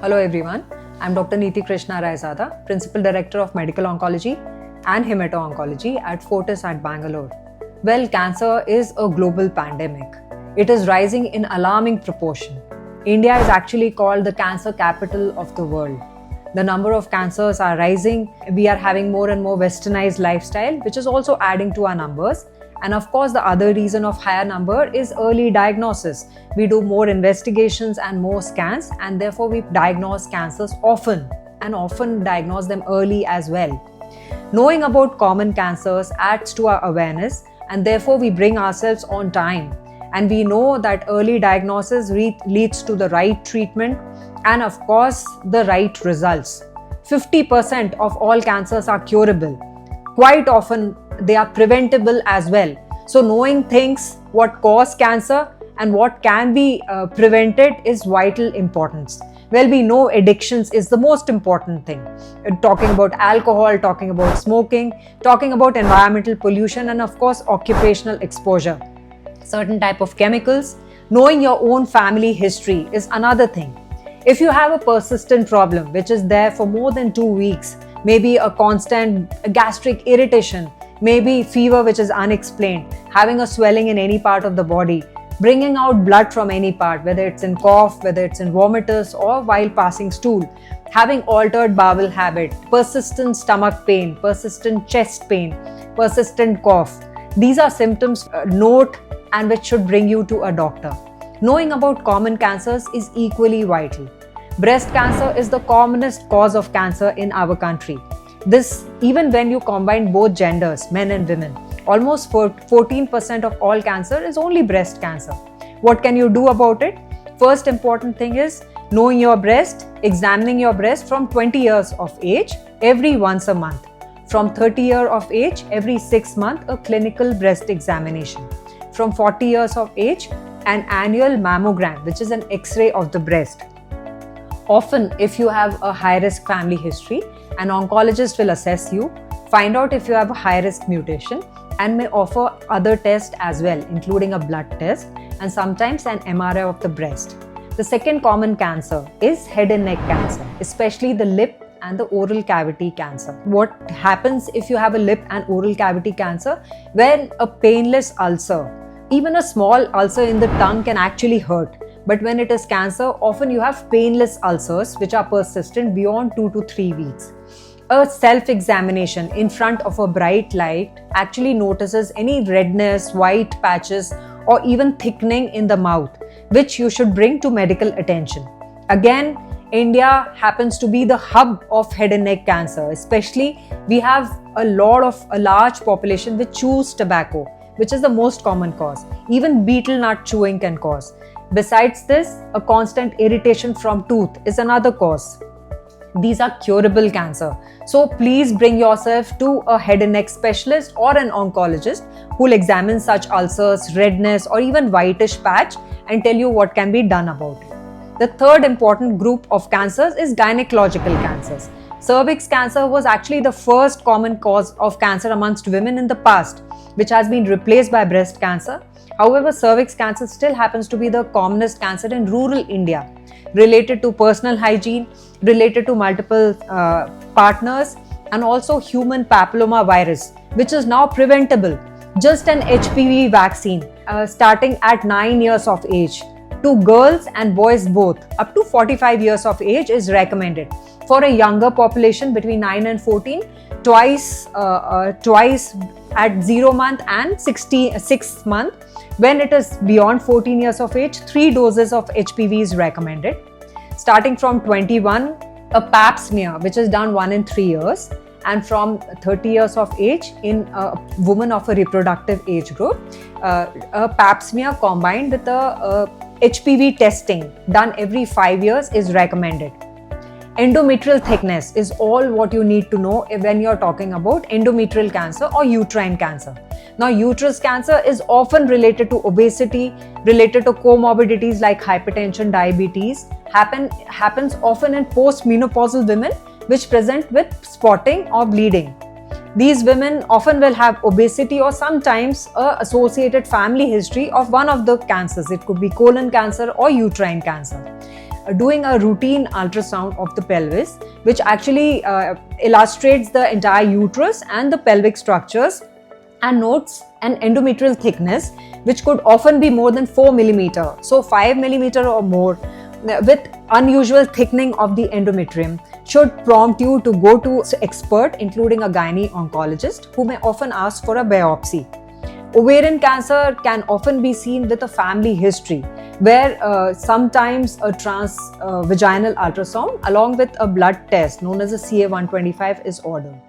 Hello everyone, I'm Dr. Niti Krishna Raizada, Principal Director of Medical Oncology and Hemato-Oncology at Fortis at Bangalore. Well, cancer is a global pandemic. It is rising in alarming proportion. India is actually called the cancer capital of the world. The number of cancers are rising. We are having more and more westernized lifestyle, which is also adding to our numbers. And of course, the other reason of higher number is early diagnosis. We do more investigations and more scans, and therefore we diagnose cancers often and often diagnose them early as well. Knowing about common cancers adds to our awareness, and therefore we bring ourselves on time. And we know that early diagnosis leads to the right treatment and of course the right results. 50% of all cancers are curable. Quite often they are preventable as well. So knowing things, what cause cancer and what can be prevented is vital importance. Well, we know addictions is the most important thing. Talking about alcohol, talking about smoking, talking about environmental pollution, and of course occupational exposure. Certain type of chemicals. Knowing your own family history is another thing. If you have a persistent problem which is there for more than 2 weeks, maybe a constant gastric irritation, maybe fever which is unexplained, having a swelling in any part of the body, bringing out blood from any part, whether it's in cough, whether it's in vomitus or while passing stool, having altered bowel habit, persistent stomach pain, persistent chest pain, persistent cough. These are symptoms note and which should bring you to a doctor. Knowing about common cancers is equally vital. Breast cancer is the commonest cause of cancer in our country. This, even when you combine both genders, men and women, almost 14% of all cancer is only breast cancer. What can you do about it? First important thing is knowing your breast, examining your breast from 20 years of age every once a month. From 30 years of age, every 6 months, a clinical breast examination. From 40 years of age, an annual mammogram, which is an X-ray of the breast. Often, if you have a high-risk family history, an oncologist will assess you, find out if you have a high-risk mutation, and may offer other tests as well, including a blood test and sometimes an MRI of the breast. The second common cancer is head and neck cancer, especially the lip and the oral cavity cancer. What happens if you have a lip and oral cavity cancer? When a painless ulcer, even a small ulcer in the tongue can actually hurt. But when it is cancer, often you have painless ulcers which are persistent beyond 2 to 3 weeks. A self-examination in front of a bright light actually notices any redness, white patches, or even thickening in the mouth, which you should bring to medical attention. Again, India happens to be the hub of head and neck cancer. Especially, we have a large population which chews tobacco, which is the most common cause. Even betel nut chewing can cause. Besides this, a constant irritation from tooth is another cause. These are curable cancer. So please bring yourself to a head and neck specialist or an oncologist who will examine such ulcers, redness or even whitish patch and tell you what can be done about it. The third important group of cancers is gynecological cancers. Cervix cancer was actually the first common cause of cancer amongst women in the past, which has been replaced by breast cancer. However, cervix cancer still happens to be the commonest cancer in rural India, related to personal hygiene, related to multiple partners, and also human papilloma virus, which is now preventable. Just an HPV vaccine starting at 9 years of age to girls and boys both up to 45 years of age is recommended. For a younger population between 9 and 14, twice at 0 month and 6 month. When it is beyond 14 years of age, 3 doses of HPV is recommended. Starting from 21, a pap smear which is done 1 in 3 years, and from 30 years of age in a woman of a reproductive age group, a pap smear combined with a HPV testing done every 5 years is recommended. Endometrial thickness is all what you need to know when you're talking about endometrial cancer or uterine cancer. Now, uterus cancer is often related to obesity, related to comorbidities like hypertension, diabetes, happens often in post-menopausal women which present with spotting or bleeding. These women often will have obesity or sometimes a associated family history of one of the cancers. It could be colon cancer or uterine cancer. doing a routine ultrasound of the pelvis, which actually illustrates the entire uterus and the pelvic structures and notes an endometrial thickness which could often be more than 4 millimeter, so 5 millimeter or more, with unusual thickening of the endometrium, should prompt you to go to an expert, including a gynecologist, who may often ask for a biopsy. Ovarian cancer can often be seen with a family history, where sometimes a transvaginal ultrasound along with a blood test known as a CA-125 is ordered.